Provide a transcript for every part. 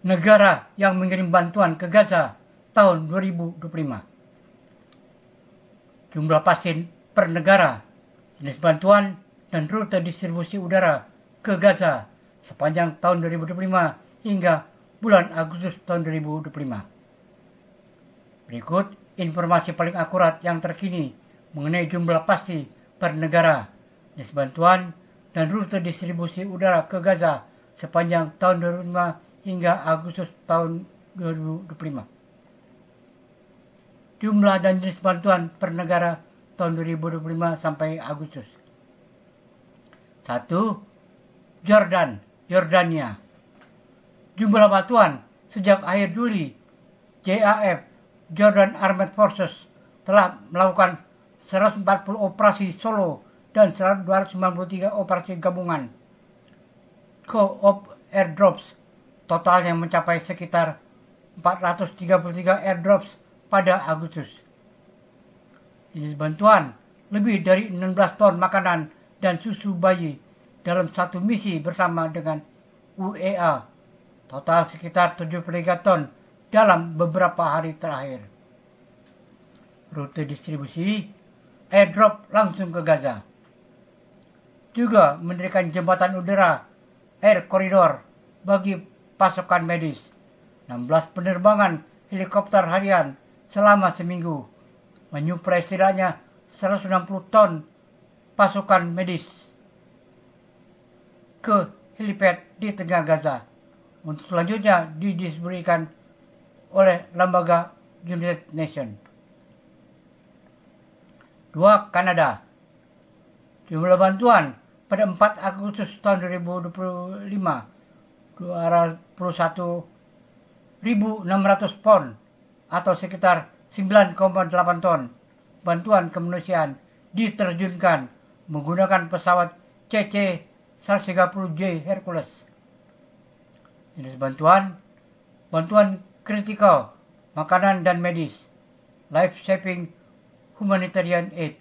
negara yang mengirim bantuan ke Gaza tahun 2025. Jumlah pasti per negara, jenis bantuan, dan rute distribusi udara ke Gaza sepanjang tahun 2025 hingga bulan Agustus tahun 2025. Berikut informasi paling akurat yang terkini mengenai jumlah pasti per negara, jenis bantuan, dan rute distribusi udara ke Gaza sepanjang tahun 2025 hingga Agustus tahun 2025. Jumlah dan jenis bantuan per negara tahun 2025 sampai Agustus. 1. Jordania. Jumlah bantuan sejak akhir Juli, JAF, Jordan Armed Forces, telah melakukan 140 operasi solo dan 293 operasi gabungan Co-op airdrops, total yang mencapai sekitar 433 airdrops pada Agustus. Jenis bantuan lebih dari 16 ton makanan dan susu bayi dalam satu misi bersama dengan UEA, total sekitar 73 ton dalam beberapa hari terakhir. Rute distribusi airdrop langsung ke Gaza. Juga mendirikan jembatan udara air corridor bagi pasokan medis. 16 penerbangan helikopter harian selama seminggu, menyuplai setidaknya 160 ton pasukan medis ke helipad di tengah Gaza, untuk selanjutnya didistribusikan oleh lembaga United Nations. 2. Kanada. Jumlah bantuan pada 4 Agustus tahun 2025 201.600 pon atau sekitar 9,8 ton bantuan kemanusiaan diterjunkan menggunakan pesawat CC-130J Hercules. Jenis bantuan kritikal, makanan dan medis, life-saving humanitarian aid.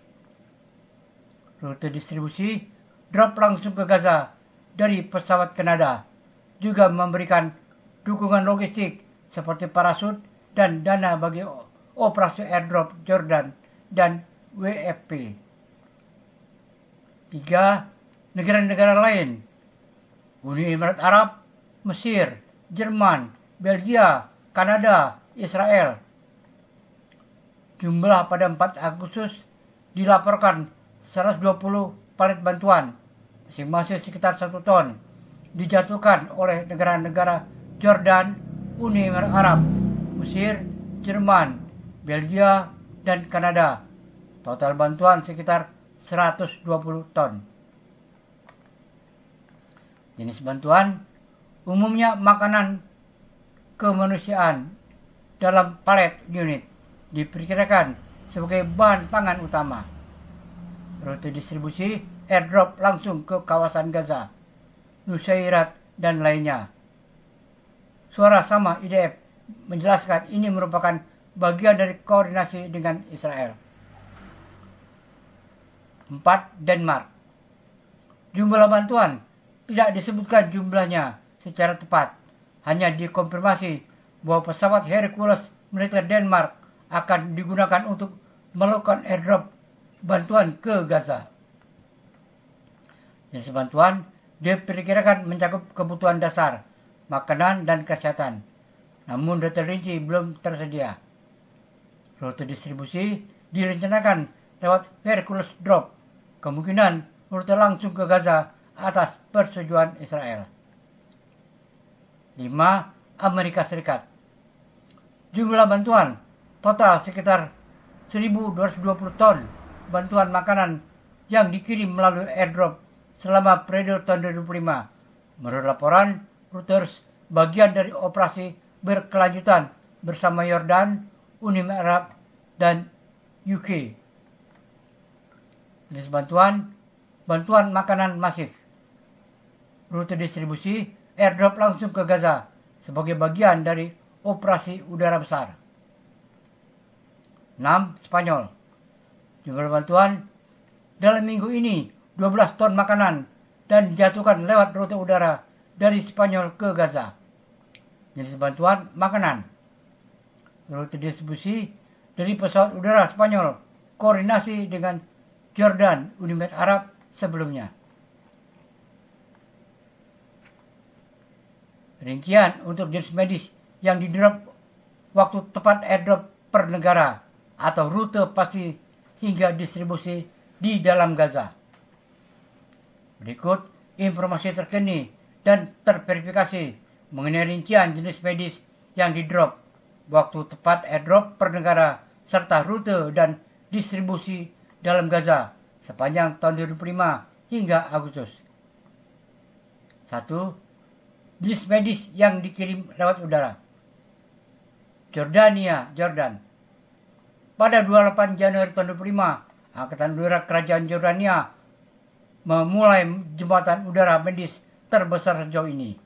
Rute distribusi drop langsung ke Gaza dari pesawat Kanada, juga memberikan dukungan logistik seperti parasut dan dana bagi operasi airdrop Jordan dan WFP. 3. Negara-negara lain: Uni Emirat Arab, Mesir, Jerman, Belgia, Kanada, Israel. Jumlah pada 4 Agustus dilaporkan 120 palet bantuan, masing-masing sekitar 1 ton, dijatuhkan oleh negara-negara Jordan, Uni Emirat Arab, Mesir, Jerman, Belgia, dan Kanada. Total bantuan sekitar 120 ton. Jenis bantuan umumnya makanan kemanusiaan dalam palet unit, diperkirakan sebagai bahan pangan utama. Rute distribusi airdrop langsung ke kawasan Gaza, Nusairat, dan lainnya. Suara Sama IDF menjelaskan ini merupakan bagian dari koordinasi dengan Israel. 4. Denmark. Jumlah bantuan tidak disebutkan jumlahnya secara tepat, hanya dikonfirmasi bahwa pesawat Hercules militer Denmark akan digunakan untuk melakukan airdrop bantuan ke Gaza. Jenis bantuan diperkirakan mencakup kebutuhan dasar, makanan, dan kesehatan, namun data rinci belum tersedia. Rute distribusi direncanakan lewat Hercules drop, kemungkinan rute langsung ke Gaza atas persetujuan Israel. 5. Amerika Serikat. Jumlah bantuan total sekitar 1.220 ton bantuan makanan yang dikirim melalui airdrop selama periode tahun 2005. Menurut laporan Reuters, bagian dari operasi berkelanjutan bersama Yordan, Uni Emirat Arab, dan UK. Jenis bantuan makanan masif. Rute distribusi airdrop langsung ke Gaza sebagai bagian dari operasi udara besar. 6. Spanyol. Jumlah bantuan dalam minggu ini 12 ton makanan dan dijatuhkan lewat rute udara dari Spanyol ke Gaza. jenis bantuan makanan. Rute distribusi dari pesawat udara Spanyol koordinasi dengan Jordan, Uni Emirat Arab sebelumnya. Rincian untuk jenis medis yang di-drop waktu tepat airdrop per negara atau rute pasti hingga distribusi di dalam Gaza. Berikut informasi terkini dan terverifikasi mengenai rincian jenis medis yang di-drop, waktu tepat airdrop per negara, serta rute dan distribusi dalam Gaza sepanjang tahun 2005 hingga Agustus. 1. Jenis medis yang dikirim lewat udara. Jordan. Pada 28 Januari tahun 2005, Angkatan Udara Kerajaan Jordania memulai jembatan udara medis terbesar sejauh ini.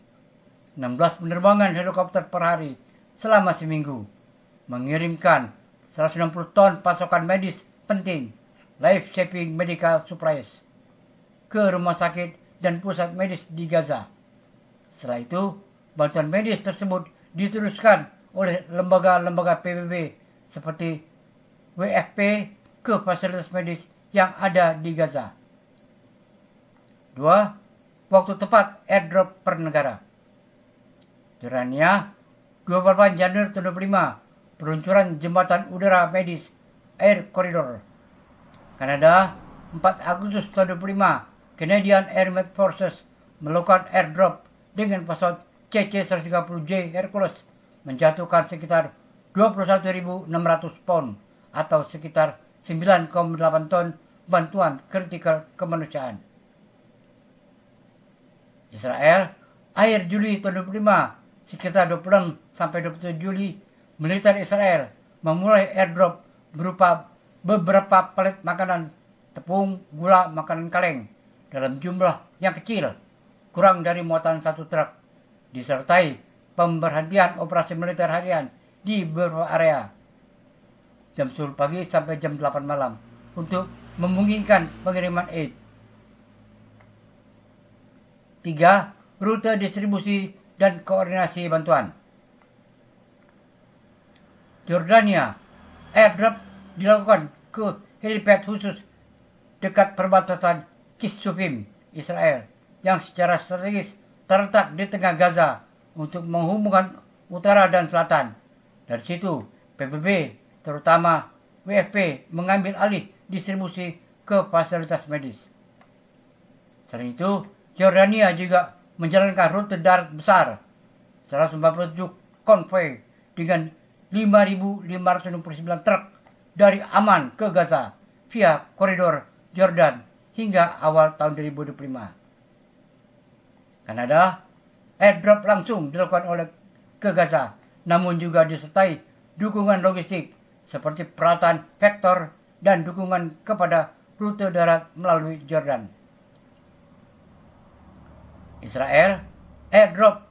16 penerbangan helikopter per hari selama seminggu, mengirimkan 160 ton pasokan medis penting, life-saving medical supplies, ke rumah sakit dan pusat medis di Gaza. Setelah itu, bantuan medis tersebut diteruskan oleh lembaga-lembaga PBB seperti WFP ke fasilitas medis yang ada di Gaza. 2. Waktu tepat airdrop per negara. Jordania, 28 Januari 2005, peluncuran jembatan udara medis Air Corridor. Kanada, 4 Agustus tahun 2005, Canadian Armed Forces melakukan airdrop dengan pesawat CC-130J Hercules menjatuhkan sekitar 21.600 pound atau sekitar 9,8 ton bantuan kritikal kemanusiaan. Israel, akhir Juli tahun 2005, sekitar 26 sampai 27 Juli, militer Israel memulai airdrop berupa beberapa palet makanan, tepung, gula, makanan kaleng dalam jumlah yang kecil, kurang dari muatan satu truk, disertai pemberhentian operasi militer harian di beberapa area jam 10 pagi sampai jam 8 malam untuk memungkinkan pengiriman aid. 3. Rute distribusi dan koordinasi bantuan. Jordania, airdrop dilakukan ke helipad khusus dekat perbatasan Kisufim, Israel, yang secara strategis terletak di tengah Gaza untuk menghubungkan utara dan selatan. Dari situ, PBB, terutama WFP, mengambil alih distribusi ke fasilitas medis. Selain itu, Jordania juga menjalankan rute darat besar 147 konvoi dengan 5.569 truk dari Aman ke Gaza via koridor Jordan hingga awal tahun 2025. Kanada, airdrop langsung dilakukan oleh ke Gaza, namun juga disertai dukungan logistik seperti peralatan vektor dan dukungan kepada rute darat melalui Jordan. Israel, airdrop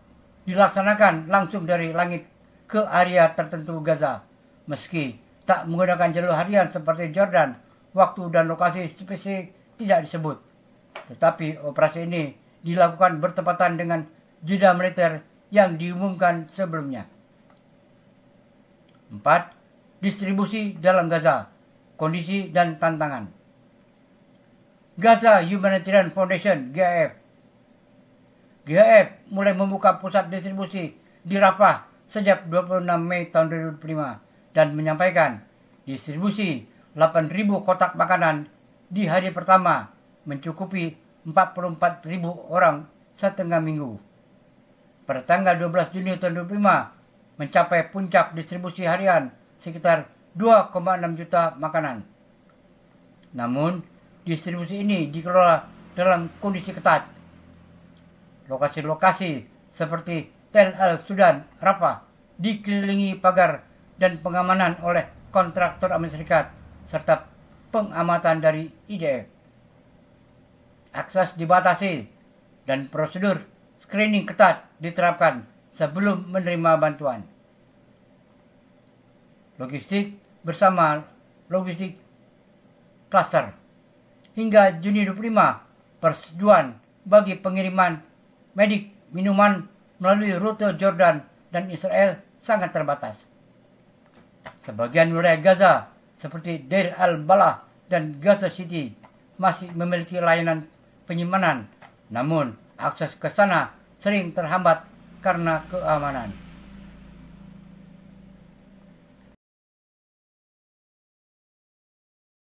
dilaksanakan langsung dari langit ke area tertentu Gaza, meski tak menggunakan jalur harian seperti Jordan. Waktu dan lokasi spesifik tidak disebut, tetapi operasi ini dilakukan bertepatan dengan jeda militer yang diumumkan sebelumnya. 4. Distribusi dalam Gaza, kondisi dan tantangan. Gaza Humanitarian Foundation (GHF) mulai membuka pusat distribusi di Rafah sejak 26 Mei tahun 2005 dan menyampaikan distribusi 8.000 kotak makanan di hari pertama mencukupi 44.000 orang setengah minggu. Pada tanggal 12 Juni tahun 2005 mencapai puncak distribusi harian sekitar 2,6 juta makanan. Namun, distribusi ini dikelola dalam kondisi ketat. Lokasi-lokasi seperti Tel Al-Sudan, Rafah dikelilingi pagar dan pengamanan oleh kontraktor Amerika Serikat serta pengamatan dari IDF. Akses dibatasi dan prosedur screening ketat diterapkan sebelum menerima bantuan. Logistik bersama logistik cluster. Hingga Juni 25, persetujuan bagi pengiriman medik minuman melalui rute Jordan dan Israel sangat terbatas. Sebagian wilayah Gaza seperti Deir al-Balah dan Gaza City masih memiliki layanan penyimpanan, namun akses ke sana sering terhambat karena keamanan.